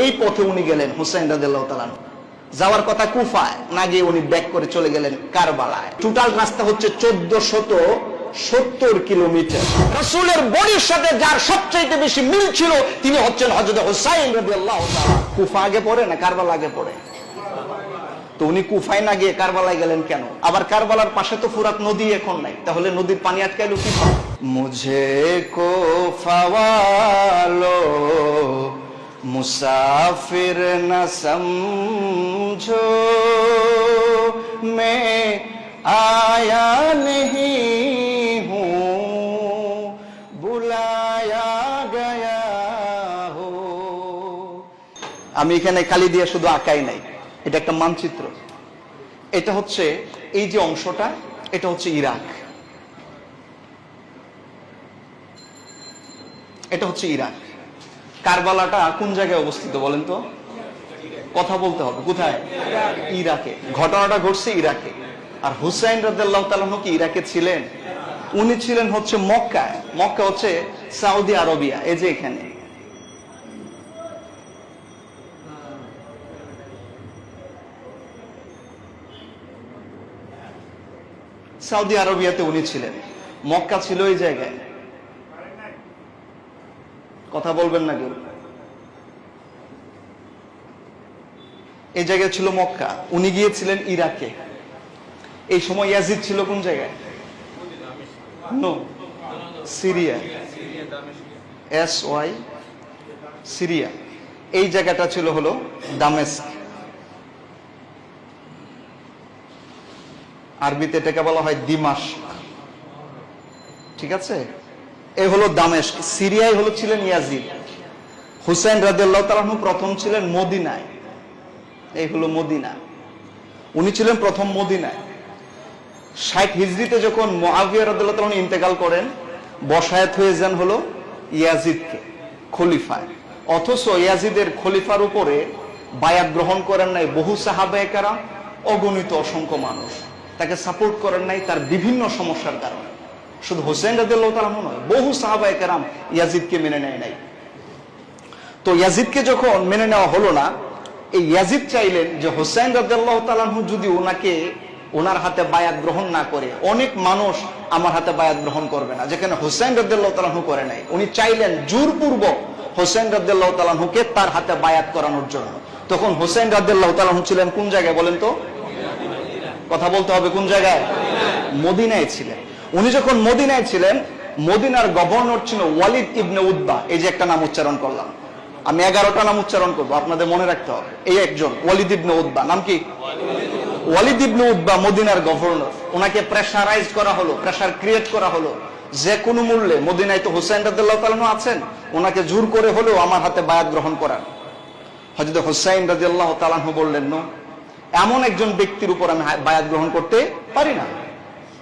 এই পথে উনি গেলেন হুসাইন রাদিয়াল্লাহু তাআলা আনহু। যাওয়ার কথা কুফায়, না গিয়ে উনি ব্যাক করে চলে গেলেন কারবালায়। টোটাল রাস্তা হচ্ছে 1470 কিলোমিটার। রাসূলের বডির সাথে যার সবচেয়ে বেশি মিল ছিল তিনি হচ্ছেন হযরত হুসাইন রাদিয়াল্লাহু তাআলা। কুফা আগে পড়ে না কারবালা আগে পড়ে? তো উনি কুফায় না গিয়ে কারবালায় গেলেন কেন? আবার কারবালার পাশে তো ফুরাত নদী এখন নাই, তাহলে নদীর পানি আটকাইলো কি? মুঝে কুফা ওয়ালো মুসাফির না সমঝো, मैं आया नहीं हूँ बुलाया गया हो। আমি এখানে কালি দিয়ে শুধু আঁকাই নাই, এটা একটা মানচিত্র। এটা হচ্ছে এই যে অংশটা, এটা হচ্ছে ইরাক, এটা হচ্ছে ইরাক। কারবালাটা কোন জায়গায় অবস্থিত বলেন তো? কথা বলতে হবে, কোথায়? ইরাকে। ঘটনাটা ঘটছে ইরাকে। আর হুসাইন রাদিয়াল্লাহু তাআলা কি ইরাকে ছিলেন? উনি ছিলেন হচ্ছে মক্কায়। মক্কা হচ্ছে সৌদি আরবিয়া, এই যে এখানে। সৌদি আরবিয়াতে উনি ছিলেন, মক্কা ছিল এই জায়গায়। কথা বলবেন না কেউ? এই জায়গায় ছিল মক্কা, উনি গিয়েছিলেন ইরাকে। এই সময় ইয়াজিদ ছিল কোন জায়গায়? No, Syria. SY Syria. এই জায়গাটা ছিল হলো দামেস্ক। আরবিতে এটাকে বলা হয় দিমাশক, ঠিক আছে? এই হলো দামেস্ক। সিরিয়ায় হলো ছিলেন ইয়াজিদ। হুসাইন রাদিয়াল্লাহু তাআলা প্রথম ছিলেন মদিনায়, এই হলো মদিনা। উনি ছিলেন প্রথম মদিনায়। 60 হিজরিতে যখন মুআবিয়া রাদিয়াল্লাহু তাআলা ইন্তেকাল করেন, বসায়াত হয়ে যান হলো ইয়াজিদকে খলিফায়। অথচ ইয়াজিদের খলিফার উপরে বায়াত গ্রহণ করেন নাই বহু সাহাবায়ে কেরাম, অগণিত অসংখ্য মানুষ তাকে সাপোর্ট করেন নাই তার বিভিন্ন সমস্যার কারণে। শুধু হুসাইন রাদিয়াল্লাহু তাআলা নয়, বহু সাহাবায়ে কেরাম ইয়াজিদকে মেনে নেয় নাই। তো ইয়াজিদকে যখন মেনে নেওয়া হলো না, এই ইয়াজিদ চাইলেন যে হুসাইন রাদিয়াল্লাহু তাআলা যদি ওনার হাতে বায়াত গ্রহণ না করে, অনেক মানুষ আমার হাতে বায়াত গ্রহণ করবে না, যেখানে হুসাইন রাদিয়াল্লাহু তাআলা করে নাই। উনি চাইলেন জোরপূর্বক হুসাইন রাদিয়াল্লাহু তাআলাকে তার হাতে বায়াত করানোর জন্য। তখন হুসাইন রাদিয়াল্লাহু তাআলা ছিলেন কোন জায়গায় বলেন তো? কথা বলতে হবে, কোন জায়গায়? মদিনায় ছিলেন। উনি যখন মদিনায় ছিলেন, মদিনার গভর্নর ছিল ওয়ালিদ ইবনে উতবা। এই যে একটা নাম উচ্চারণ করলাম, আমি 11টা নাম উচ্চারণ করবো, আপনাদের মনে রাখতে হবে। এই একজন ওয়ালিদ ইবনে উতবা, নাম কি? ওয়ালিদ ইবনে উতবা মদিনার গভর্নর। ওনাকে প্রেসারাইজ করা হলো, প্রেসার ক্রিয়েট করা হলো, যে কোনো মূল্যে, মদিনায় তো হুসাইন রাদিয়াল্লাহু তাআলা আছেন, ওনাকে জোর করে হলেও আমার হাতে বায়াত গ্রহণ করার। হযরত হুসাইন রাদিয়াল্লাহু তাআলা বললেন, না, এমন একজন ব্যক্তির উপর আমি বায়াত গ্রহণ করতে পারি না।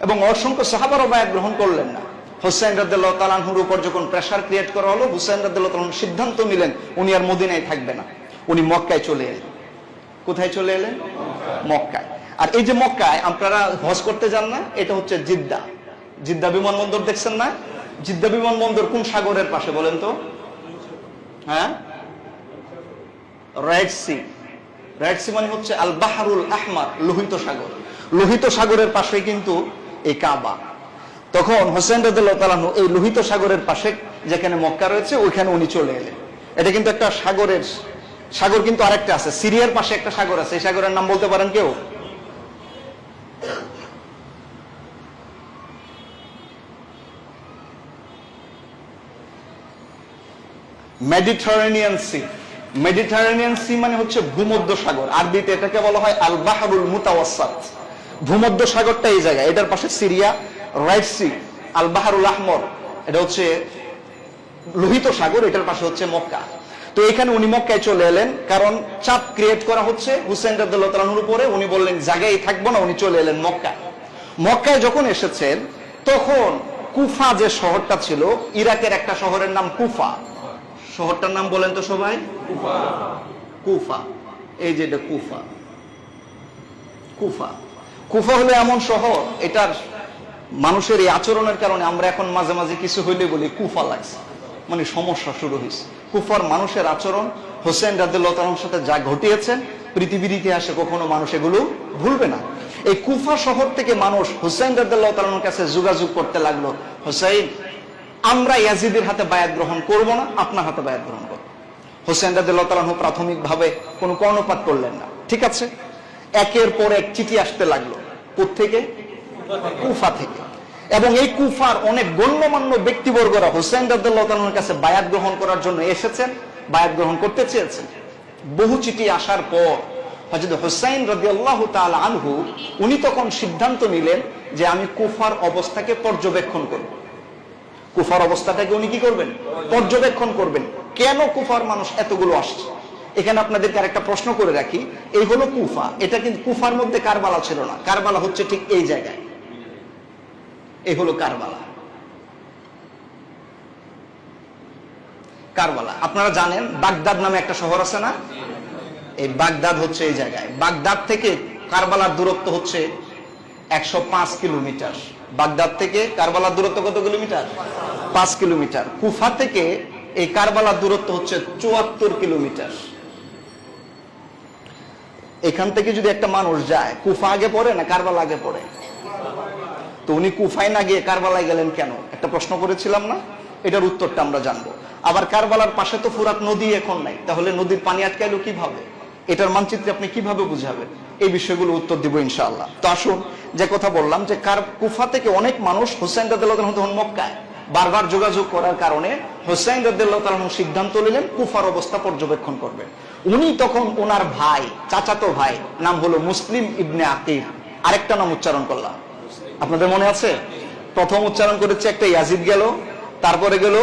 এবং অসংখ্য সাহাবারও বায়াত গ্রহণ করলেন না। হুসাইন রাদিয়াল্লাহু তাআলার উপর যখন প্রেসার ক্রিয়েট করা হলো, হুসাইন রাদিয়াল্লাহু তাআলা সিদ্ধান্ত নিলেন উনি আর মদিনায় থাকবে না, উনি মক্কায় চলে এলেন। কোথায় চলে এলেন? মক্কায়। আর এই যে মক্কায় আপনারা হজ করতে যান না, এটা হচ্ছে জিদ্দা। জিদ্দা বিমানবন্দর দেখছেন না? জিদ্দা বিমানবন্দর কোন সাগরের পাশে বলেন তো? হ্যাঁ, রেড সি। রেড সি মানে হচ্ছে আল বাহরুল আহমার, লোহিত সাগর। লোহিত সাগরের পাশে কিন্তু এই কাবা। তখন হুসাইন রাদিয়াল্লাহু তাআলা এই লোহিত সাগরের পাশে যেখানে মক্কা রয়েছে, ওইখানে উনি চলে এলেন। এটা কিন্তু একটা সাগর কিন্তু আরেকটা আছে, সিরিয়ার পাশে একটা সাগর আছে। এই সাগরের নাম বলতে পারেন কেউ? Mediterranean C. মেডিটারেনিয়ান সি মানে হচ্ছে ভূমধ্য সাগর। আরবিতে এটাকে বলা হয় আল বাহরুল মুতাওয়াসসাত। ভূমধ্য সাগরটা এই জায়গায়, এটার পাশে সিরিয়া। রাইট সি, আল বাহরুল আহমর, এটা হচ্ছে লোহিত সাগর, এটার পাশে হচ্ছে মক্কা। তো এখানে উনি মক্কায় চলে এলেন, কারণ চাপ ক্রিয়েট করা হচ্ছে হুসাইন রাদিয়াল্লাহু তাআলার উপরে। উনি বললেন জায়গায় থাকবো না, উনি চলে এলেন মক্কায়। মক্কায় যখন এসেছেন, তখন কুফা যে শহরটা ছিল, ইরাকের একটা শহরের নাম কুফা। শহরটার নাম বলেন তো সবাই? কুফা। কুফা, এই যে এটা কুফা। কুফা কুফা হলো এমন শহর, এটার মানুষের এই আচরণের কারণে আমরা এখন মাঝে মাঝে কিছু হইলে বলি কুফা লাগছে, মানে সমস্যা শুরু হয়েছে। কুফার মানুষের আচরণ হোসেন রাদিয়াল্লাহু তাআলার সাথে যা ঘটিয়েছেন পৃথিবীর ইতিহাসে কখনো মানুষ এগুলো ভুলবে না। এই কুফা শহর থেকে মানুষ হোসেন রাদিয়াল্লাহু তাআলার কাছে যোগাযোগ করতে লাগলো, হোসেন আমরা ইয়াজিদের হাতে বায়াত গ্রহণ করব না, আপনার হাতে বায়াত গ্রহণ করব। হোসেন রাদিয়াল্লাহু তাআলা প্রাথমিকভাবে কোনো কর্ণপাত করলেন না। ঠিক আছে, একের পর এক চিঠি আসতে লাগলো। কোত্থেকে? কুফা থেকে। এবং এই কুফার অনেক গণ্যমান্য ব্যক্তিবর্গরা হোসেন রাদিয়াল্লাহু তাআলার কাছে বায়াত গ্রহণ করার জন্য এসেছেন, বায়াত গ্রহণ করতে চেয়েছেন। বহু চিঠি আসার পর হযরত হোসেন রাদিয়াল্লাহু তাআলা আনহু উনি তখন সিদ্ধান্ত নিলেন যে আমি কুফার অবস্থাকে পর্যবেক্ষণ করব। কুফার অবস্থাটাকে উনি কি করবেন? পর্যবেক্ষণ করবেন। কেন কুফার মানুষ এতগুলো আসছে? এখানে আপনাদেরকে আরেকটা প্রশ্ন করে রাখি, এই হলো কুফা, এটা কিন্তু কুফার মধ্যে কারবালা ছিল না। কারবালা হচ্ছে ঠিক এই জায়গায়, এই হলো কারবালা। কারবালা আপনারা জানেন, বাগদাদ নামে একটা শহর আছে না? এই বাগদাদ হচ্ছে এই জায়গায়। বাগদাদ থেকে কারবালার দূরত্ব হচ্ছে 105 কিলোমিটার। বাগদাদ থেকে কারবালার দূরত্ব কত কিলোমিটার? 5 কিলোমিটার। কুফা থেকে এই কারবালার দূরত্ব হচ্ছে 74 কিলোমিটার। এখান থেকে যদি একটা মানুষ যায়, কুফা আগে পড়ে না কারবালা আগে পড়ে? তো উনি কুফায় না গিয়ে কারবালায় গেলেন কেন? একটা প্রশ্ন করেছিলাম না, এটার উত্তরটা আমরা জানবো। আবার কারবালার পাশে তো ফুরাত নদী এখন নাই, তাহলে নদীর পানি আটকাইলো কিভাবে? এটার মানচিত্রে আপনি কিভাবে বুঝাবেন? এই বিষয়গুলো উত্তর দিব ইনশাআল্লাহ। তো আসুন, যে কথা বললাম যে কুফা থেকে অনেক মানুষ হোসেন রাদিয়াল্লাহু তাআলা তখন মক্কায় বারবার যোগাযোগ করার কারণে হোসেন রাদিয়াল্লাহু তাআলা সিদ্ধান্ত নিলেন কুফার অবস্থা পর্যবেক্ষণ করবেন। উনি তখন ওনার ভাই, চাচাতো ভাই, নাম হলো মুসলিম ইবনে আকিল। আরেকটা নাম উচ্চারণ করলাম, আপনাদের মনে আছে? প্রথম উচ্চারণ করেছে একটা ইয়াজিদ গেল, তারপরে গেল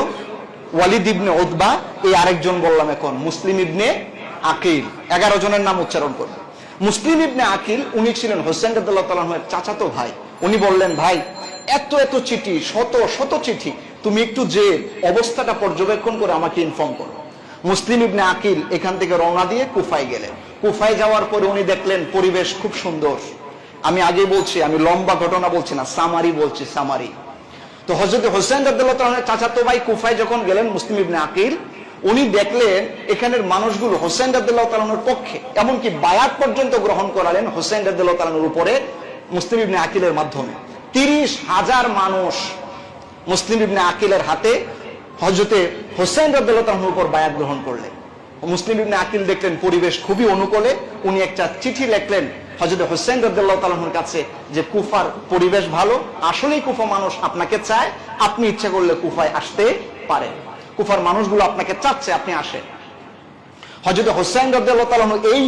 ওয়ালিদ ইবনে উতবা, এই আরেকজন বললাম এখন মুসলিম ইবনে আকিল। 11 জনের নাম উচ্চারণ করবে। মুসলিম ইবনে আকিল উনি ছিলেন হোসেন রাদিয়াল্লাহু তাআলা এর চাচাতো ভাই। উনি বললেন, ভাই এত এত চিঠি, শত শত চিঠি, তুমি একটু যে অবস্থাটা পর্যবেক্ষণ করে আমাকে ইনফর্ম করো। মুসলিম ইবনে আকিল এখান থেকে রওনা দিয়ে কুফায় গেলেন। কুফায় যাওয়ার পরে উনি দেখলেন পরিবেশ খুব সুন্দর। আমি আগে বলছি, আমি লম্বা ঘটনা বলছি না, সামারি বলছি, সামারি। তো হযরত হোসেন রাদিয়াল্লাহু তাআলা চাচাতো ভাই কুফায় যখন গেলেন, মুসলিম ইবনে আকিল উনি দেখলেন এখানের মানুষগুলো হোসেন রাদিয়াল্লাহু তাআলার পক্ষে, এমনকি বায়াত পর্যন্ত গ্রহণ করালেন হোসেন রাদিয়াল্লাহু তাআলার উপরে মুসলিম ইবনে আকিলের মাধ্যমে। 30,000 মানুষ মুসলিম ইবনে আকিলের হাতে হযরত হোসেন রাদিয়াল্লাহু তাআলার উপর বায়াত গ্রহণ করলেন। মুসলিম ইবনে আকিল দেখলেন পরিবেশ খুবই অনুকূলে, উনি একটা চিঠি লিখলেন হযরত হোসেন রাদিয়াল্লাহু তাআলার কাছে যে কুফার পরিবেশ ভালো, আসলেই কুফা মানুষ আপনাকে চায়, আপনি ইচ্ছা করলে কুফায় আসতে পারেন, কুফার মানুষগুলো আপনাকে চাচ্ছে, আপনি আসেন। হযরত হোসেন রাদিয়াল্লাহু তাআলা এই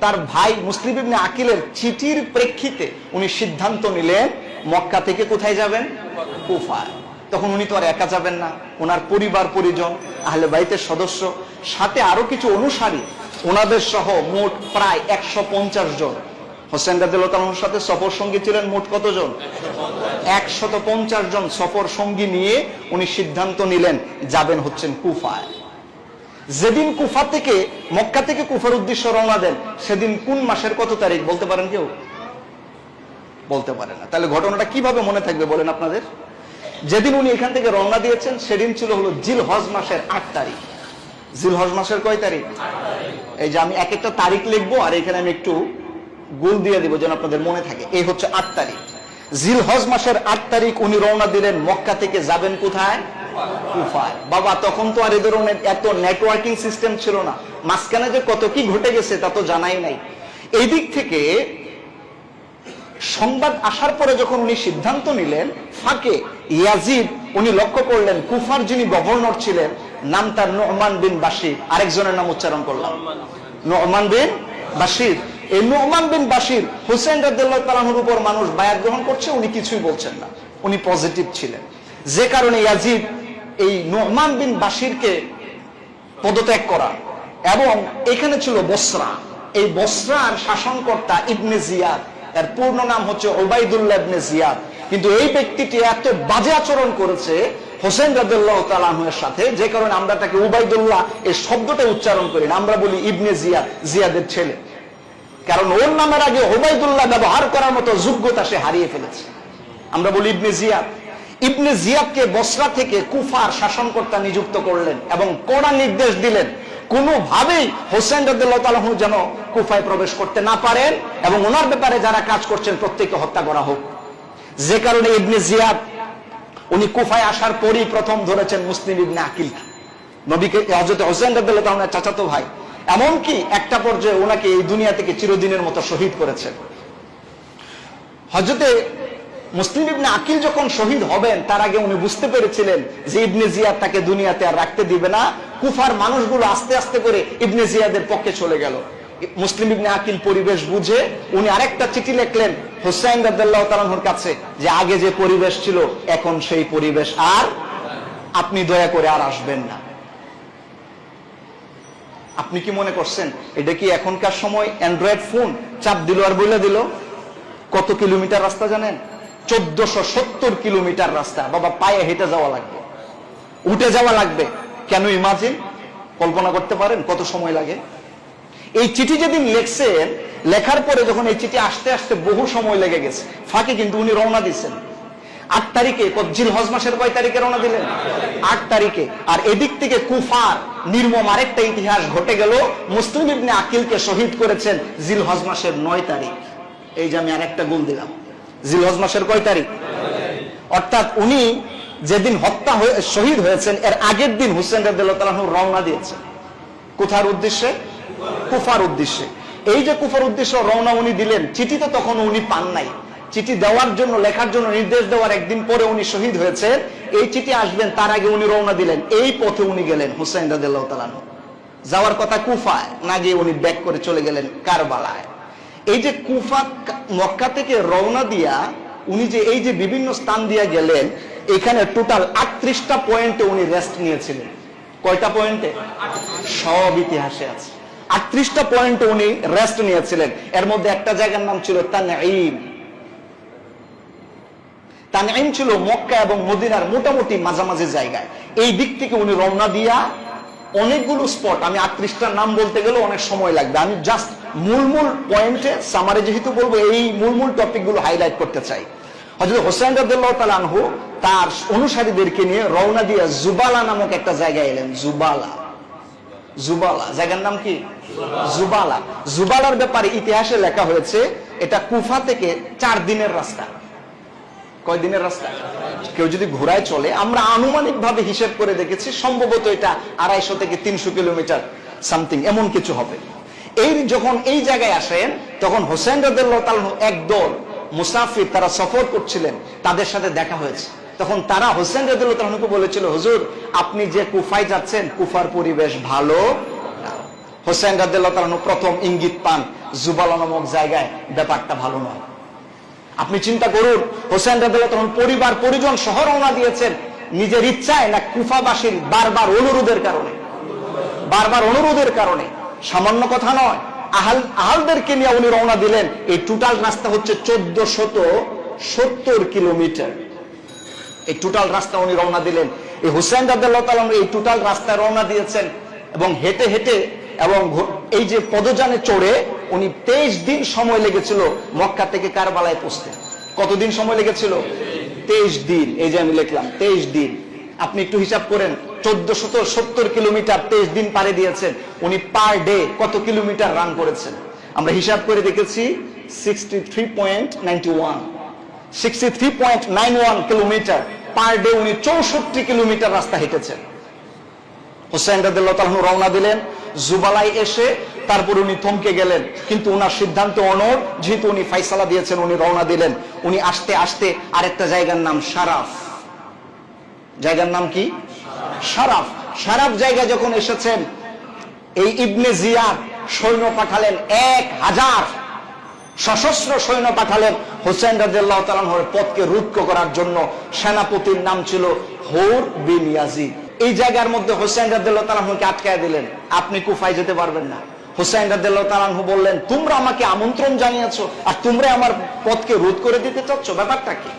তার ভাই মুসলিম ইবনে আকিলের চিঠির প্রেক্ষিতে উনি সিদ্ধান্ত নিলেন মক্কা থেকে কোথায় যাবেন? কুফায়। তখন উনি তো আর একা যাবেন না, ওনার পরিবার পরিজন, আহলে বাইতের সদস্য, সাথে আরো কিছু অনুসারী, ওনাদের সহ মোট প্রায় 150 জন। হোসেন রাদিয়াল্লাহু তাআলার সাথে সফর সঙ্গী ছিলেন মোট কতজন? 150 জন সফর সঙ্গী নিয়ে উনি সিদ্ধান্ত নিলেন যাবেন হচ্ছেন কুফায়। যেদিন কুফা থেকে, মক্কা থেকে কুফার উদ্দেশ্যে রওনা দেন, সেদিন কোন মাসের কত তারিখ বলতে পারেন কেউ? বলতে পারে না। তাহলে ঘটনাটা কিভাবে মনে থাকবে বলেন আপনাদের? যেদিন উনি এখান থেকে রওনা দিয়েছেন সেদিন ছিল হলো জিলহজ মাসের 8 তারিখ। জিলহজ মাসের কয় তারিখ? এই যে আমি এক একটা তারিখ লিখবো আর এখানে আমি একটু গোল দিয়ে দিব যেন আপনাদের মনে থাকে। এই হচ্ছে 8 তারিখ, জিলহজ মাসের 8 তারিখ উনি রওনা দিলেন মক্কা থেকে, যাবেন কোথায়? কুফায়। বাবা তখন তো আর এই ধরনের এত নেটওয়ার্কিং সিস্টেম ছিল না, মাঝখানে যে কত কি ঘটে গেছে তা তো জানাই নাই। এই দিক থেকে সংবাদ আসার পরে যখন উনি সিদ্ধান্ত নিলেন, ফাঁকে ইয়াজিদ উনি লক্ষ্য করলেন কুফার যিনি গভর্নর ছিলেন, নাম তার নু'মান বিন বাশির। আরেকজনের নাম উচ্চারণ করলাম, নু'মান বিন বাশির। এই নু'মান বিন বাশির হোসেন রাদিয়াল্লাহু তাআলার উপর মানুষ বায়াত গ্রহণ করছে, উনি কিছুই বলছেন না, উনি পজিটিভ ছিলেন। যে কারণে ইয়াজিদ এই নু'মান বিন বাশিরকে পদত্যাগ করা, এবং এখানে ছিল বসরা, এই বসরার শাসনকর্তা ইবনে জিয়াদ, এর পূর্ণ নাম হচ্ছে উবাইদুল্লাহ ইবনে জিয়াদ। কিন্তু এই ব্যক্তিটি এত বাজে আচরণ করেছে হোসেন রাদিয়াল্লাহু তাআলা এর সাথে, যে কারণে আমরা তাকে উবাইদুল্লাহ এই শব্দটা উচ্চারণ করি না, আমরা বলি ইবনে জিয়াদ, জিয়াদের ছেলে। কারণ ওর নামের আগে উবাইদুল্লাহ ব্যবহার করার মতো যোগ্যতা সে হারিয়ে ফেলেছে, আমরা বলি ইবনে জিয়াদ। ইবনে জিয়াদকে বসরা থেকে কুফার শাসনকর্তা নিযুক্ত করলেন এবং কড়া নির্দেশ দিলেন কোনোভাবেই হোসেন রাদিয়াল্লাহু তাআলা আনহু যেন কুফায় প্রবেশ করতে না পারেন এবং ওনার ব্যাপারে যারা কাজ করছেন প্রত্যেককে হত্যা করা হোক। যে কারণে ইবনে জিয়াদ উনি কুফায় আসার পরই প্রথম ধরেছেন মুসলিম ইবনে আকিল, নবীকে হযরত হোসেন রাদিয়াল্লাহু তাআলার চাচাতো ভাই। এমনকি একটা পর্যায়ে ওনাকে এই দুনিয়া থেকে চিরদিনের মতো শহীদ করেছেন। হযরতে মুসলিম ইবনে আকিল যখন শহীদ হবেন তার আগে উনি বুঝতে পেরেছিলেন যে ইবনে জিয়াদ তাকে দুনিয়াতে আর রাখতে দিবে না। কুফার মানুষগুলো আস্তে আস্তে করে ইবনে জিয়াদের পক্ষে চলে গেল। মুসলিম ইবনে আকিল পরিবেশ বুঝে উনি আরেকটা চিঠি লিখলেন হুসাইন রাদিয়াল্লাহু তাআলা আনহুর কাছে যে আগে যে পরিবেশ ছিল এখন সেই পরিবেশ আর, আপনি দয়া করে আর আসবেন না। আপনি কি মনে করছেন এটা কি এখনকার সময় অ্যান্ড্রয়েড ফোন চাপ দিল আর বলে দিল? কত কিলোমিটার রাস্তা জানেন? 1470 কিলোমিটার রাস্তা। বাবা পায়ে হেঁটে যাওয়া লাগবে, উঠে যাওয়া লাগবে। কেন ইমাজিন, কল্পনা করতে পারেন কত সময় লাগে? এই চিঠি যেদিন লিখছেন, লেখার পরে যখন এই চিঠি আসতে আসতে বহু সময় লেগে গেছে, ফাঁকে কিন্তু উনি রওনা দিচ্ছেন 8 তারিখে। জিলহজ মাসের কয় তারিখে রওনা দিলেন? 8 তারিখে। আর এদিক থেকে কুফার নির্মম আরেকটা ইতিহাস ঘটে গেল। মুসলিম ইবনে আকিলকে শহীদ করেছেন জিলহজ মাসের 9 তারিখ। এই যে আমি আরেকটা গোল দিলাম, জিলহজ মাসের কয় তারিখ? অর্থাৎ উনি যেদিন শহীদ হয়েছেন এর আগের দিন হুসেন রাদিয়াল্লাহু তাআলা আনহু রওনা দিয়েছেন। কোথার উদ্দেশ্যে? কুফার উদ্দেশ্যে। এই যে কুফার উদ্দেশ্যে রওনা উনি দিলেন, চিঠি তো তখন উনি পান নাই। চিঠি দেওয়ার জন্য, লেখার জন্য নির্দেশ দেওয়ার একদিন পরে উনি শহীদ হয়েছেন। এই চিঠি আসবেন তার আগে উনি রওনা দিলেন। এই পথে উনি গেলেন হুসাইন রাদিয়াল্লাহু তাআলা আনহু। যাওয়ার কথা কুফায়, না গিয়ে উনি ব্যাক করে চলে গেলেন কারবালায়। এই যে কুফা মক্কা থেকে রওনা দিয়া উনি যে এই যে বিভিন্ন স্থান দিয়া গেলেন, এখানে টোটাল 38টা পয়েন্টে উনি রেস্ট নিয়েছিলেন। কয়টা পয়েন্টে? সব ইতিহাসে আছে। 38টা পয়েন্টে উনি রেস্ট নিয়েছিলেন। এর মধ্যে একটা জায়গার নাম ছিল তানঈম। তানঈম ছিল মক্কা এবং মদিনার মোটামুটি মাঝামাঝি জায়গায়। এই দিক থেকে উনি রওনা দিয়া অনেকগুলো স্পট, আমি 38টার নাম বলতে গেলে অনেক সময় লাগবে। আমি জাস্ট মূল পয়েন্টে সামারে যেহেতু বলবো, এই মূল টপিকগুলো হাইলাইট করতে চাই। হযরত হোসেন রাদিয়াল্লাহু তাআলা আনহু তার অনুসারীদেরকে নিয়ে রওনা দিয়ে জুবালা নামক একটা জায়গায় এলেন। জুবালা জায়গার নাম কি? জুবালা। জুবালার ব্যাপারে ইতিহাসে লেখা হয়েছে এটা কুফা থেকে 4 দিনের রাস্তা। কয় দিনের রাস্তা? কেউ যদি ঘোড়ায় চলে, আমরা আনুমানিক ভাবে হিসেব করে দেখেছি সম্ভবত এটা 250 থেকে 300 কিলোমিটার সামথিং এমন কিছু হবে। এই যখন এই জায়গায় আসেন তখন হোসেন রাদিয়াল্লাহু তাআলা একদল মুসাফির তারা সফর করছিলেন, তাদের সাথে দেখা হয়েছে। তখন তারা হোসেন রাদিয়াল্লাহু তাআলাকে বলেছিল, হুজুর আপনি যে কুফায় যাচ্ছেন কুফার পরিবেশ ভালো না। হোসেন রাদিয়াল্লাহু তাআলা প্রথম ইঙ্গিত পান জুবালা নামক জায়গায় ব্যাপারটা ভালো নয়। আপনি চিন্তা করুন, হোসেন রাদিয়াল্লাহু তাআলা পরিবার পরিজন সহ রওনা দিয়েছেন নিজের ইচ্ছায় না কুফাবাসীর বারবার অনুরোধের কারণে? সামান্য কথা নয়। আহালদেরকে নিয়ে উনি রওনা দিলেন। এই টোটাল রাস্তা হচ্ছে 1470 কিলোমিটার। এই টোটাল রাস্তা উনি রওনা দিলেন। এই হুসাইন রাদিয়াল্লাহু তাআলা এই টোটাল রাস্তায় রওনা দিয়েছেন এবং হেঁটে হেঁটে এবং এই যে পদযানে চড়ে উনি 23 দিন সময় লেগেছিল মক্কা থেকে কারবালায় পৌঁছতে। কতদিন সময় লেগেছিল? 23 দিন। এই যে আমি লিখলাম 23 দিন। আপনি একটু হিসাব করেন, 1470 কিলোমিটার 23 দিন পাড়ি দিয়েছেন। উনি পার ডে কত কিলোমিটার রান করেছেন? আমরা হিসাব করে দেখেছি 63.91 কিলোমিটার পার ডে উনি 64 কিলোমিটার রাস্তা হেঁটেছেন। হোসেন রাদিয়াল্লাহু তাআলা রওনা দিলেন। জুবালায় এসে তারপর উনি থমকে গেলেন, কিন্তু ওনার সিদ্ধান্ত অনড়। যেহেতু উনি ফাইসালা দিয়েছেন, উনি রওনা দিলেন। উনি আসতে আসতে আরেকটা জায়গার নাম সারাফ। জায়গার নাম কি? সারাফ। সারাফ জায়গায় যখন এসেছেন, এই ইবনে জিয়াদ সৈন্য পাঠালেন, 1000 সশস্ত্র সৈন্য পাঠালেন হোসেন রাদিয়াল্লাহু তাআলার পথকে রুদ্ধ করার জন্য। সেনাপতির নাম ছিল হুর বিন ইয়াজিদ। এই জায়গার মধ্যে হোসেন রাদিয়াল্লাহু তাআলাকে আটকায় দিলেন, আপনি কুফায় যেতে পারবেন না। হোসেন রাদিয়াল্লাহু তাআলা বললেন, তোমরা আমাকে আমন্ত্রণ জানিয়েছো আর তোমরা আমার পথকে রোধ করে দিতে চাচ্ছ, ব্যাপারটা কি?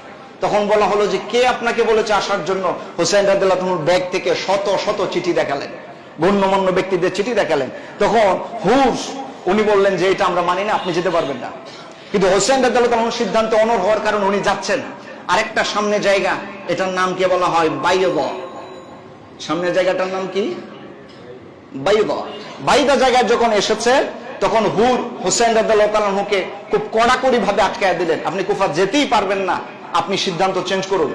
তখন বলা হলো যে কে আপনাকে বলেছে আসার জন্য? হোসেন রাদিয়াল্লাহু তাআলার ব্যাগ থেকে শত শত চিঠি দেখালেন, গণ্যমান্য ব্যক্তিদের চিঠি দেখালেন। তখন হুস উনি বললেন যে এটা আমরা মানি না, আপনি যেতে পারবেন না। কিন্তু হোসেন রাদিয়াল্লাহু তাআলার সিদ্ধান্ত অনড় হওয়ার কারণে উনি যাচ্ছেন। আরেকটা সামনে জায়গা, এটার নাম কি বলা হয়? বাইবা। সামনের জায়গাটার নাম কি? বাইদা। বাইদা জায়গায় যখন এসেছে তখন হুর হুসাইন রাদিয়াল্লাহু তাআলা আনহুকে খুব কড়াকড়ি ভাবে আটকায় দিলেন, আপনি কুফা যেতেই পারবেন না, আপনি সিদ্ধান্ত চেঞ্জ করুন।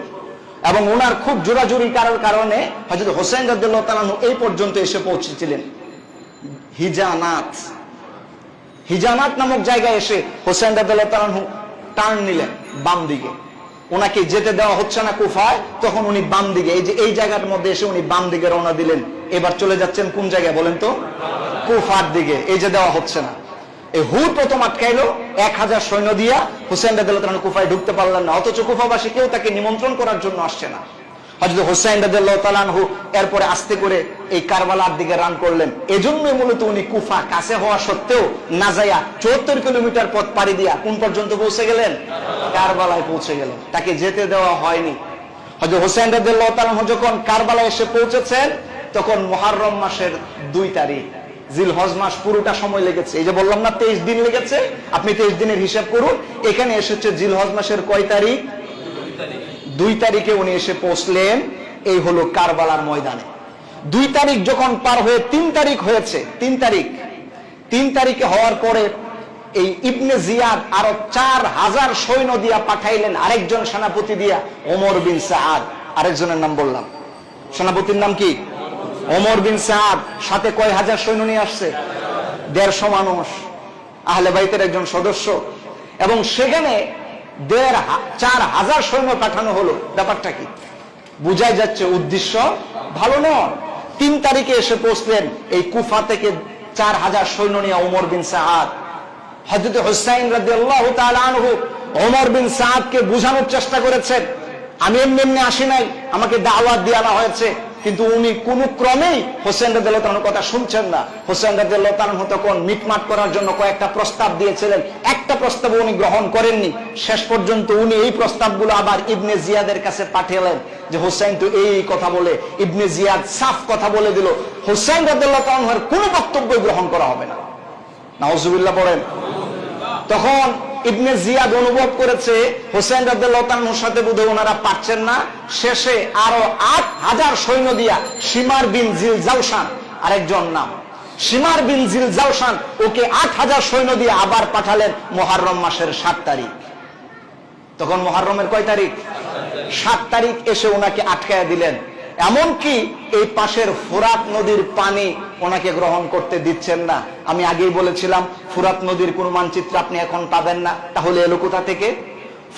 এবং ওনার খুব জোরাজুরি করার কারণে হযরত হুসাইন রাদিয়াল্লাহু তাআলা আনহু এই পর্যন্ত এসে পৌঁছেছিলেন হিজানাত। হিজানাত নামক জায়গায় এসে হুসাইন রাদিয়াল্লাহু তাআলা আনহু টার্ন নিলেন বাম দিকে, ওনাকে যেতে দেওয়া হচ্ছে না কুফায়, তখন উনি বাম দিকে, এই যে এই জায়গার মধ্যে এসে উনি বাম দিকে রওনা দিলেন। এবার চলে যাচ্ছেন কোন জায়গায় বলেন তো? কুফার দিকে। এই যে দেওয়া হচ্ছে না, এই হুর প্রথম আটকাইলো 1000 সৈন্য দিয়া, হুসাইন রাদিয়াল্লাহু তাআলা কুফায় ঢুকতে পারলেন না, অথচ কুফাবাসী কেউ তাকে নিমন্ত্রণ করার জন্য আসছে না। হযরত হুসাইন রাদিয়াল্লাহু তাআলা আনহু এরপরে আস্তে করে এই কারবালার দিকে রান করলেন। এজন্যই মূলত উনি কুফা কাছে হওয়া সত্ত্বেও না যাইয়া 74 কিলোমিটার পথ পাড়ি দিয়া কোন পর্যন্ত পৌঁছে গেলেন? কারবালায় পৌঁছে গেলেন, তাকে যেতে দেওয়া হয়নি। হযরত হুসাইন রাদিয়াল্লাহু তাআলা আনহু যখন কারবালায় এসে পৌঁছেছেন তখন মুহররম মাসের 2 তারিখ, জিলহজ মাস পুরোটা সময় লেগেছে। এই যে বললাম না 23 দিন লেগেছে, আপনি 23 দিনের হিসাব করুন। এখানে এসেছে জিলহজ মাসের কয় তারিখ? 2 তারিখে উনি এসে পৌঁছলেন। এই হলো কারবালার ময়দানে। 2 তারিখ যখন পার হয়ে 3 তারিখ হয়েছে, 3 তারিখে হওয়ার পরে এই ইবনে জিয়াদ আরো 4000 সৈন্য দিয়া পাঠাইলেন, আরেকজন সেনাপতি দিয়া, ওমর বিন সাআদ। আরেকজনের নাম বললাম, সেনাপতির নাম কি? ওমর বিন সাআদ। সাথে কয় হাজার সৈন্য নিয়ে আসছে? 150 মানুষ, আহলে বাইতের একজন সদস্য। এবং সেখানে 4000 সৈন্য পাঠানো হলো। ব্যাপারটা কি? বুঝাই যাচ্ছে উদ্দেশ্য ভালো নয়। 3 তারিখে এসে পৌঁছলেন এই কুফা থেকে 4000 সৈন্য নিয়ে ওমর বিন সাআদ। হযরত হুসাইন রাদিয়াল্লাহু তাআলা আনহু ওমর বিন সাআদকে বোঝানোর চেষ্টা করেছেন, আমি এমনি আসি নাই, আমাকে দাওয়াত দেওয়া হয়েছে। কিন্তু উনি কোন ক্রমেই হোসেন রাদিয়াল্লাহু তাআলার কথা শুনছেন না। হোসেন রাদিয়াল্লাহু তাআলা তখন মিটমাট করার জন্য কয়েকটা প্রস্তাব দিয়েছিলেন, একটা প্রস্তাব উনি গ্রহণ করেননি। শেষ পর্যন্ত উনি এই প্রস্তাবগুলো আবার ইবনে জিয়াদের কাছে পাঠালেন যে হোসেন তো এই কথা বলে। ইবনে জিয়াদ সাফ কথা বলে দিল, হোসেন রাদিয়াল্লাহু তাআলার কোনো বক্তব্যই গ্রহণ করা হবে না। নাউজুবিল্লাহ পড়েন। তখন ইবনে জিয়াদ অনুভব করেছে হোসেন রাদিয়াল্লাহু তাআলার সাথে বোধহয় ওনারা পারছেন না। শেষে আরো 8000 সৈন্য দিয়া শিমার বিন জিল জাওশান, আরেকজন নাম শিমার বিন জিল জাওশান, ওকে 8000 সৈন্য দিয়ে আবার পাঠালেন মুহররম মাসের 7 তারিখ। তখন মুহররমের কয় তারিখ? 7 তারিখ এসে ওনাকে আটকায়া দিলেন। এমনকি এই পাশের ফুরাত নদীর পানি ওনাকে গ্রহণ করতে দিচ্ছেন না। আমি আগেই বলেছিলাম ফুরাত নদীর কোন মানচিত্র আপনি এখন পাবেন না। তাহলে এলো কোথা থেকে?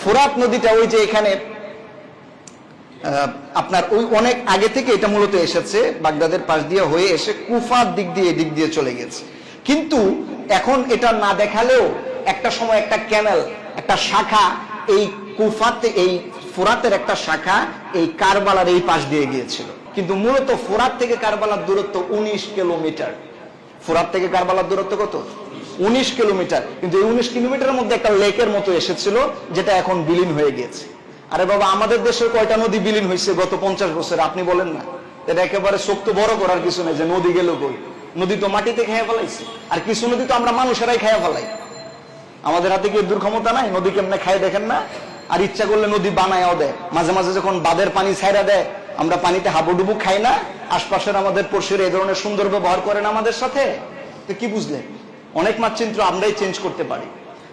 ফুরাত নদীটা ওই যে এখানে আপনার ওই অনেক আগে থেকে এটা মূলত এসেছে, বাগদাদের পাশ দিয়ে হয়ে এসে কুফার দিক দিয়ে চলে গেছে। কিন্তু এখন এটা না দেখালেও একটা সময় একটা ক্যানেল, একটা শাখা এই কুফাতে, এই ফোরাতের একটা শাখা এই কারবালার এই পাশ দিয়ে গিয়েছিল। কিন্তু মূলত ফোরাত থেকে কারবালার দূরত্ব 19 কিলোমিটার। ফোরাত থেকে কারবালার দূরত্ব কত? 19 কিলোমিটার। কিন্তু এই 19 কিলোমিটারের মধ্যে একটা লেকের মতো এসেছিল, যেটা এখন বিলীন হয়ে গেছে। আরে বাবা, আমাদের দেশের কয়টা নদী বিলীন হয়েছে গত 50 বছরে? আপনি বলেন না। এটা একেবারে শক্ত বড় করার কিছু নেই যে নদী গেল কই। নদী তো মাটিতে খেয়ে ফেলাইছে, আর কিছু নদী তো আমরা মানুষেরাই খেয়ে ফেলাই। আমাদের হাতে কি দুর্ক্ষমতা নাই? নদী কেমনে খায় দেখেন না? আর ইচ্ছা করলে নদী বানায়ও দেয়। মাঝে মাঝে যখন বাঁধের পানি ছাইরা দেয়, আমরা পানিতে হাবুডুবু খাই না? আশপাশের আমাদের পড়শিরা এই ধরনের সুন্দর ব্যবহার করেন আমাদের সাথে। তো কি বুঝলেন? অনেক মানচিত্র আমরাই চেঞ্জ করতে পারি।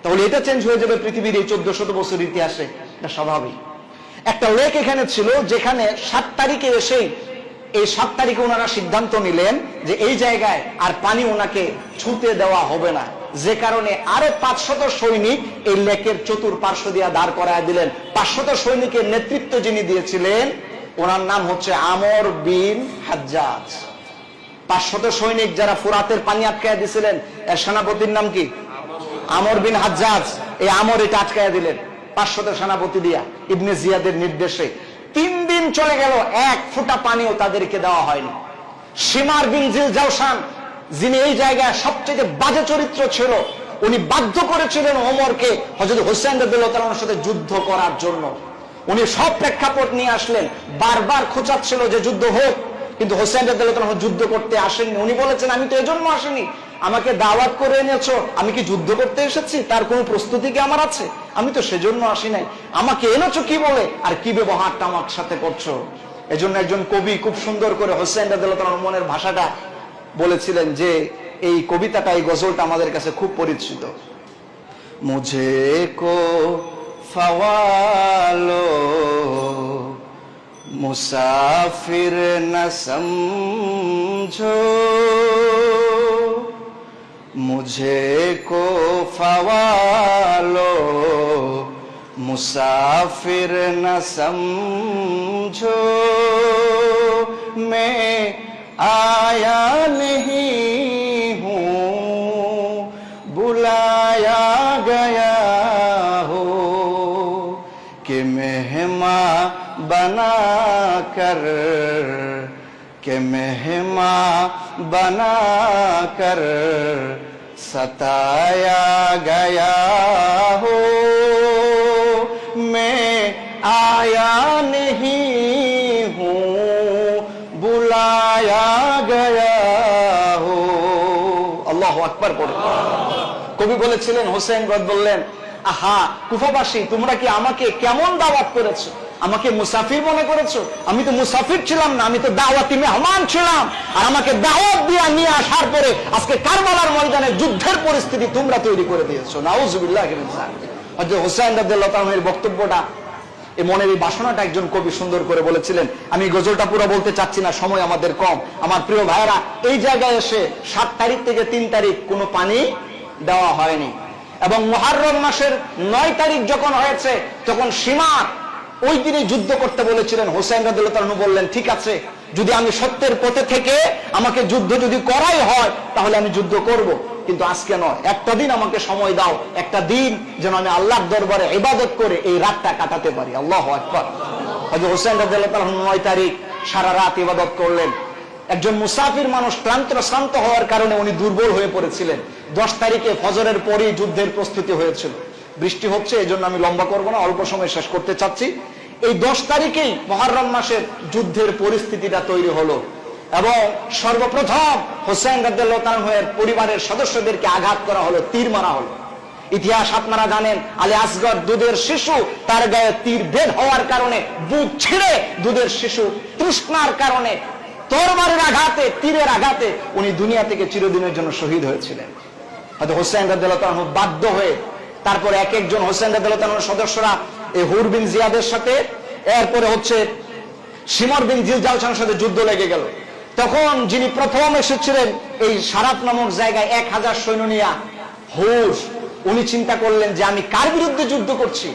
তাহলে এটা চেঞ্জ হয়ে যাবে পৃথিবীর এই 1400 বছর ইতিহাসে, এটা স্বাভাবিক। একটা লেক এখানে ছিল, যেখানে 7 তারিখে এসেই এই 7 তারিখে ওনারা সিদ্ধান্ত নিলেন যে এই জায়গায় আর পানি ওনাকে ছুতে দেওয়া হবে না। যে কারণে আরো 500 সৈনিক এই লেকের চতুর্পার্শ্ব দিয়ে দাঁড় করায় দিলেন। 500 সৈনিকের নেতৃত্ব যিনি দিয়েছিলেন ওনার নাম হচ্ছে আমর বিন হাজ্জাজ। 500 সৈনিক যারা ফুরাতের পানি আটকায় দিয়েছিলেন, এর সেনাপতির নাম কি? আমর বিন হাজ্জাজ। এই আমর এটা আটকায় দিলেন 500 সেনাপতি দিয়া ইবনে জিয়াদের নির্দেশে। 3 দিন চলে গেল, এক ফোঁটা পানিও তাদেরকে দেওয়া হয়নি। শিমার বিন জিল জাওশান, যিনি এই জায়গায় সবচেয়ে বাজে চরিত্র ছিল, উনি বাধ্য করেছিলেন ওমরকে হযরত হোসেন রাদিয়াল্লাহু তাআলার সাথে যুদ্ধ করার জন্য। উনি সব প্রেক্ষাপট নিয়ে আসলেন, বারবার খোঁচাচ্ছিল যে যুদ্ধ হোক, কিন্তু হোসেন রাদিয়াল্লাহু তাআলা যুদ্ধ করতে আসেননি। উনি বলেছেন, আমি তো এজন্য আসিনি, আমাকে দাওয়াত করে এনেছো, আমি কি যুদ্ধ করতে এসেছি? তার কোনো প্রস্তুতি কি আমার আছে? আমি তো সেজন্য আসি নাই। আমাকে এনেছো কি বলে, আর কি ব্যবহারটা আমার সাথে করছো? এজন্য একজন কবি খুব সুন্দর করে হোসেন রাদিয়াল্লাহু তাআলার মনের ভাষাটা বলেছিলেন যে এই কবিতাটা, এই গজলটা আমাদের কাছে খুব পরিচিত। মুঝে কো ফওয়ালো মুসাফির না সমঝো, मुझे को फवालो मुसाफिर न समझो, मैं आया नहीं हूँ बुलाया गया हो, कि मेहमान बना कर, के मेहमान बना कर सताया गया हो, मैं आया नहीं हूँ बुलाया गया हो। আল্লাহু আকবার পড়ে। কবি বলেছিলেন, হোসেন রদ বললেন, আহা কুফাবাসী, তোমরা কি আমাকে কেমন দাওয়াত করেছো? আমাকে মুসাফির মনে করেছো? আমি তো মুসাফির ছিলাম না, আমি তো দাওয়াতি মেহমান ছিলাম। আর আমাকে দাওয়াত দিয়ে নিয়ে আসার পরে আজকে কারবালার ময়দানে যুদ্ধের পরিস্থিতি তোমরা তৈরি করে দিয়েছো। নাউজুবিল্লাহ। হযরত হোসেন রাদিয়াল্লাহু তাআলার এই বক্তব্যটা, এই মনের এই বাসনাটা একজন কবি সুন্দর করে বলেছিলেন। আমি গজলটা পুরো বলতে চাচ্ছি না, সময় আমাদের কম। আমার প্রিয় ভাইরা, এই জায়গায় এসে 7 তারিখ থেকে 3 তারিখ কোনো পানি দেওয়া হয়নি, এবং মুহররম মাসের 9 তারিখ যখন হয়েছে তখন সীমার ওই দিনে যুদ্ধ করতে বলেছিলেন। হোসেন রাদিয়াল্লাহু তাআলা বললেন, ঠিক আছে, যদি আমি সত্যের পথে থেকে আমাকে যুদ্ধ যদি করাই হয় তাহলে আমি যুদ্ধ করব, কিন্তু আজকে নয়, একটা দিন আমাকে সময় দাও, একটা দিন যেন আমি আল্লাহর দরবারে ইবাদত করে এই রাতটা কাটাতে পারি। আল্লাহু আকবার। হযরত হোসেন রাদিয়াল্লাহু তাআলা 9 তারিখ সারা রাত ইবাদত করলেন। একজন মুসাফির মানুষ শ্রান্ত হওয়ার কারণে উনি দুর্বল হয়ে পড়েছিলেন। 10 তারিখে ফজরের পরেই যুদ্ধের প্রস্তুতি হয়েছিল। বৃষ্টি হচ্ছে, এই জন্য আমি লম্বা করবো না, অল্প সময় শেষ করতে চাচ্ছি। এই 10 তারিখেই মুহররম মাসের যুদ্ধের পরিস্থিতিটা তৈরি হলো, এবং সর্বপ্রথম হোসেন রাদিয়াল্লাহু তাআলা এর পরিবারের সদস্যদেরকে আঘাত করা হলো, তীর মারা হলো। ইতিহাস আপনারা জানেন, আলী আসগর দুধের শিশু, তার গায়ে তীর বেদ হওয়ার কারণে বুক ছিঁড়ে দুধের শিশু তৃষ্ণার কারণে তরবারির আঘাতে, তীরের আঘাতে উনি দুনিয়া থেকে চিরদিনের জন্য শহীদ হয়েছিলেন। হয়তো হোসেন রাদিয়াল্লাহু তাআলা বাধ্য হয়ে তারপরে এক একজন হোসেন রাদিয়াল্লাহু তাআলার সদস্যরা এই হুর বিন জিয়াদের সাথে, এরপরে হচ্ছে শিমর বিন জিলজালসার সাথে যুদ্ধ লেগে গেল। তখন যিনি প্রথম এসেছিলেন এই সারাত নামক জায়গায় 1000 সৈন্য নিয়ে, হুর, উনি চিন্তা করলেন যে আমি কার বিরুদ্ধে যুদ্ধ করছি?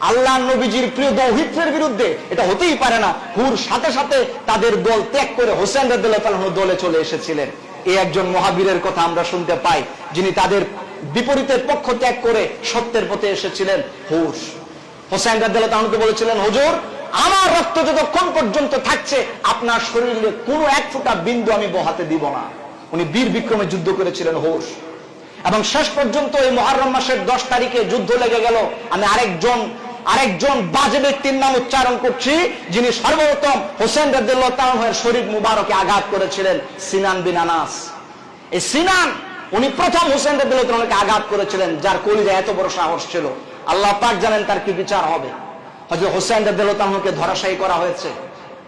আল্লাহ নবীজির প্রিয় দৌহিত্রের বিরুদ্ধে। এটা হতেই পারে না। হুর সাথে সাথে তাদের দল ত্যাগ করে হোসেন রাদিয়াল্লাহু তাআলার দলে চলে এসেছিলেন। এই একজন মহাবীরের কথা আমরা শুনতে পাই, যিনি তাদের বিপরীতের পক্ষ ত্যাগ করে সত্যের পথে এসেছিলেন। হুর হোসেন রাদিয়াল্লাহু তাআলাকে বলেছিলেন, হুজুর, আমার রক্ত যতক্ষণ পর্যন্ত থাকছে আপনার শরীরে কোনো এক ফোঁটা বিন্দু আমি বহাতে দিব না। উনি বীর বিক্রমে যুদ্ধ করেছিলেন হুর। এবং শেষ পর্যন্ত এই মুহররম মাসের 10 তারিখে যুদ্ধ লেগে গেল। আমি আরেকজন বাজে ব্যক্তির নাম উচ্চারণ করছি, যিনি সর্বপ্রথম হোসেন রাদিয়াল্লাহু তাআলার শরীর মুবারকে আঘাত করেছিলেন, সিনান বিন আনাস। এই সিনান, উনি প্রথম হোসেন রাদিয়াল্লাহু তাআলাকে আঘাত করেছিলেন, যার কলিজায় এত বড় সাহস ছিল। আল্লাহ পাক জানেন তার কি বিচার হবে। হযরত হোসেন রাদিয়াল্লাহু তাআলাকে ধরাশায়ী করা হয়েছে।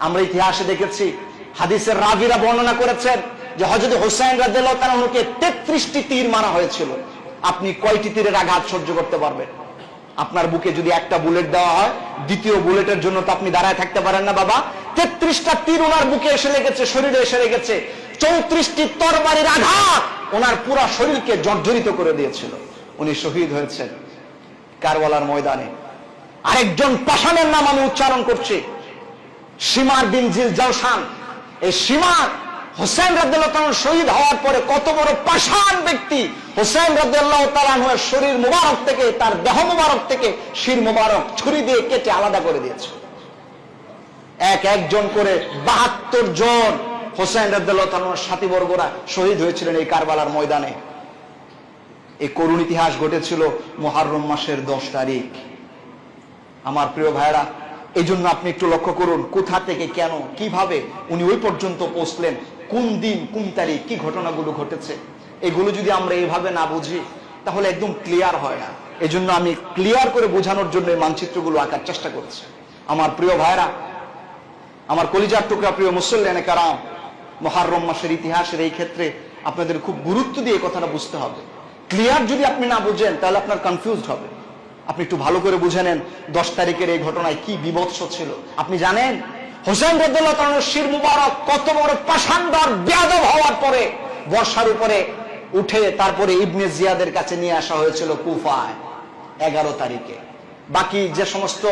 আমরা ইতিহাসে দেখেছি, হাদিসের রাবীরা বর্ণনা করেছেন যে হযরত হোসেন রাদিয়াল্লাহু তাআলাকে 33টি তীর মারা হয়েছিল। আপনি কয়টি তীরের আঘাত সহ্য করতে পারবেন? আপনার বুকে যদি একটা বুলেট দেওয়া হয়, দ্বিতীয় বুলেটের জন্য তো আপনি দাঁড়ায় থাকতে পারেন না বাবা। 33টা তীর ওনার বুকে এসে লেগেছে, শরীরে এসে লেগেছে। 34টি তরবারির আঘাত ওনার পুরো শরীরকে জর্জরিত করে দিয়েছিল। উনি শহীদ হয়েছেন কারবালার ময়দানে। আরেকজন পাষাণের নাম আমি উচ্চারণ করছি, শিমার বিন জিলজালসান। এই শিমার হোসেন রাদিয়াল্লাহু তাআলা শহীদ হওয়ার পরে কত বড় পাষাণ ব্যক্তি, হোসেন রাদিয়াল্লাহু তাআলার শরীর মুবারক থেকে, তার দেহ মুবারক থেকে শির মুবারক ছুরি দিয়ে কেটে আলাদা করে দিয়েছে। একজন করে 72 জন হোসেন রাদিয়াল্লাহু তাআলার সাথীবর্গরা শহীদ হয়েছিলেন এই কারবালার ময়দানে। এই করুণ ইতিহাস ঘটেছিল মুহররম মাসের 10 তারিখ। আমার প্রিয় ভাইরা, এই জন্য আপনি একটু লক্ষ্য করুন, কোথা থেকে, কেন, কিভাবে উনি ওই পর্যন্ত পৌঁছলেন, কোন দিন, কোন তারিখ, কি ঘটনাগুলো ঘটেছে। এগুলো যদি আমরা এইভাবে না বুঝি তাহলে একদম ক্লিয়ার হয় না। এই জন্য আমি ক্লিয়ার করে বোঝানোর জন্য এই মানচিত্রগুলো আঁকার চেষ্টা করছি। আমার প্রিয় ভাইরা, আমার কলিজার টুকরা প্রিয় মুসল্লিয়ানে কারাম, মুহররম মাসের ইতিহাসের এই ক্ষেত্রে আপনাদের খুব গুরুত্ব দিয়ে কথাটা বুঝতে হবে। ক্লিয়ার যদি আপনি না বুঝেন তাহলে আপনার কনফিউজড হবে। আপনি একটু ভালো করে বুঝে নেন 10 তারিখের এই ঘটনায় কি বিভৎস ছিল। আপনি জানেন হোসেন রাদিয়াল্লাহু তাআলার শির মুবারক কত বড় পাষাণদার বেয়াদব হওয়ার পরে বর্ষার উপরে উঠে তারপরে ইবনে জিয়াদের কাছে নিয়ে আসা হয়েছিল কুফায় 11 তারিখে। বাকি যে সমস্ত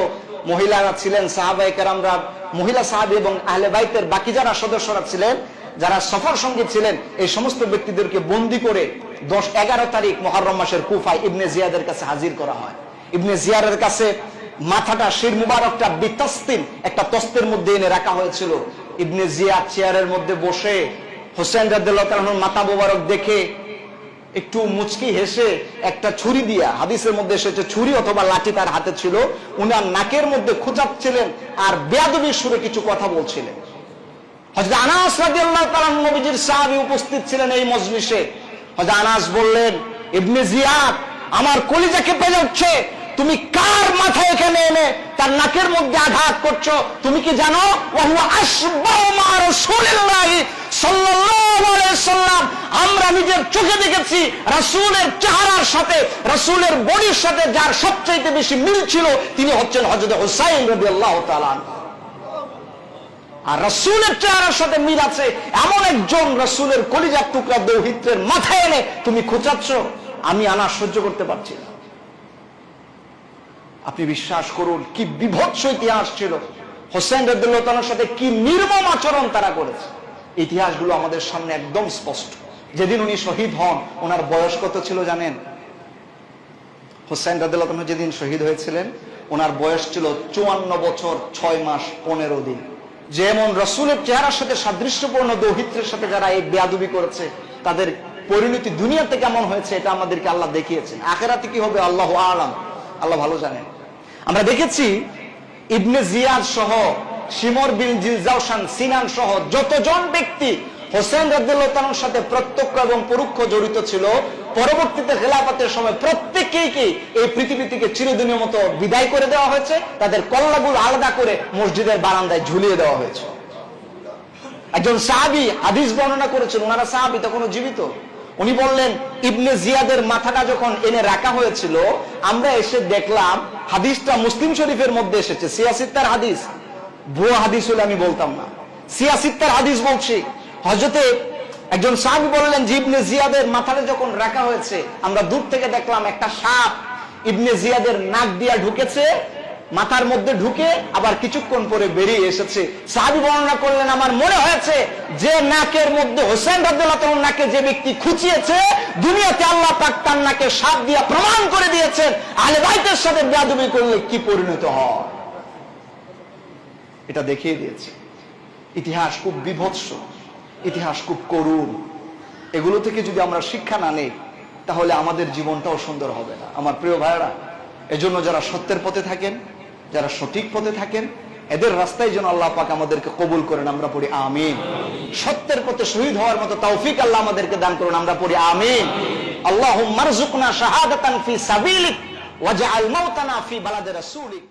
মহিলারা ছিলেন সাহাবায়ে কেরামরা, মহিলা সাহাবী এবং আহলে বাইতের বাকি যারা সদস্যরা ছিলেন, যারা সফর সঙ্গী ছিলেন, এই সমস্ত ব্যক্তিদেরকে বন্দী করে 10-11 তারিখ মুহররম মাসের কুফায় ইবনে জিয়াদের কাছে হাজির করা হয়। ইবনে জিয়াদের কাছে মাথাটা, শির মুবারকটা বিতাস্তিন একটা তস্তের মধ্যে এনে রাখা হয়েছিল। ইবনে জিয়া চেয়ারের মধ্যে বসে হোসেন রাদিয়াল্লাহু তাআলার মাথা মুবারক দেখে একটু মুচকি হেসে একটা ছুরি দিয়া, হাদিসের মধ্যে এসেছে ছুরি অথবা লাঠি তার হাতে ছিল, উনার নাকের মধ্যে খোঁচাচ্ছিলেন আর বেয়াদবির সুরে কিছু কথা বলছিলেন। হযরত আনাস রাদিয়াল্লাহু তাআলা নবীজির সাহাবী উপস্থিত ছিলেন এই মজলিসে। হযরত আনাস বললেন, ইবনে জিয়াদ, আমার কলিজা কেঁপে যাচ্ছে, তুমি কার মাথা এখানে এনে তার নাকের মধ্যে আঘাত করছো? তুমি কি জানো ওয়া আশবাহু মা রাসূলিল্লাহি সাল্লাল্লাহু আলাইহি ওয়াসাল্লাম, আমরা নিজের চোখে দেখেছি রাসূলের চেহারার সাথে, রাসূলের বডির সাথে যার সবচেয়ে বেশি মিল ছিল তিনি হচ্ছেন হযরত হুসাইন রাদিয়াল্লাহু তাআলা। আর রাসূলের চেহারার সাথে মিল আছে এমন একজন রাসূলের কলিজার টুকরা দৌহিত্রের মাথা এনে তুমি খোঁচাচ্ছ, আমি আনা সহ্য করতে পারছি না। আপনি বিশ্বাস করুন কি বিভৎস ইতিহাস ছিল, হোসেন রাদিয়াল্লাহু তাআলার সাথে কি নির্মম আচরণ তারা করেছে। ইতিহাসগুলো আমাদের সামনে একদম স্পষ্ট। যেদিন উনি শহীদ হন ওনার বয়স কত ছিল জানেন? হোসেন রাদিয়াল্লাহু তাআলা যেদিন শহীদ হয়েছিলেন ওনার বয়স ছিল 54 বছর 6 মাস 15 দিন। যেমন রাসূলের চেহারার সাথে সাদৃশ্যপূর্ণ দৌহিত্রের সাথে যারা এই বেয়াদবি করেছে তাদের পরিণতি দুনিয়াতে কেমন হয়েছে এটা আমাদেরকে আল্লাহ দেখিয়েছেন। আখিরাতে কি হবে আল্লাহু আ'লাম, আল্লাহ ভালো জানেন। আমরা দেখেছি ইবনে জিয়াদ সহ, শিমর বিন জিলজাওশান, সিনান সহ যতজন ব্যক্তি হোসেন রাদিয়াল্লাহু তাআলার সাথে প্রত্যক্ষ এবং পরোক্ষ জড়িত ছিল, পরবর্তীতে খেলাফতের সময় প্রত্যেককে এই পৃথিবী থেকে চিরদিনের মতো বিদায় করে দেওয়া হয়েছে, তাদের কল্লাগুলো আলাদা করে মসজিদের বারান্দায় ঝুলিয়ে দেওয়া হয়েছে। একজন সাহাবী হাদিস বর্ণনা করেছেন, ওনারা সাহাবী তখনও জীবিত। উনি বললেন, ইবনে জিয়াদের মাথাটা যখন এনে রাখা হয়েছিল আমরা এসে দেখলাম, হাদিসটা মুসলিম শরীফের মধ্যে এসেছে, সিয়াসিত্তার হাদিস, ভুয়া হাদিস হলে আমি বলতাম না, সিয়াসিত্তার হাদিস বলছি। হযরতে একজন সাহাবী বললেন যে ইবনে জিয়াদের মাথাটা যখন রাখা হয়েছে আমরা দূর থেকে দেখলাম একটা সাপ ইবনে জিয়াদের নাক দিয়া ঢুকেছে, মাথার মধ্যে ঢুকে আবার কিছুক্ষণ পরে বেরিয়ে এসেছে। সাহাবী বর্ণনা করলেন, আমার মনে হয়েছে যে নাকের মধ্যে হোসেন রাদিয়াল্লাহু তাআলার নাকে যে ব্যক্তি খুঁচিয়েছে দুনিয়াতে আল্লাহ পাক তার নাকে সাপ দিয়া প্রমাণ করে দিয়েছেন আহলে বাইতের সাথে বেয়াদবি করলে কি পরিণত হয় এটা দেখিয়ে দিয়েছে। ইতিহাস খুব বিভৎস, ইতিহাস খুব করুণ। এগুলো থেকে যদি আমরা শিক্ষা না নেই তাহলে আমাদের জীবনটাও সুন্দর হবে না। আমার প্রিয় ভাইরা, এজন্য যারা সত্যের পথে থাকেন, যারা সঠিক পথে থাকেন, এদের রাস্তায় যেন আল্লাহ পাক আমাদেরকে কবুল করেন, আমরা পড়ি আমিন। সত্যের পথে শহীদ হওয়ার মতো তৌফিক আল্লাহ আমাদেরকে দান করুন, আমরা পড়ি আমিন। আল্লাহুম্মা রযুকনা শাহাদাতান ফি সাবিলিক ওয়াজআল মাউতানা ফি বালাদি রাসূলিক।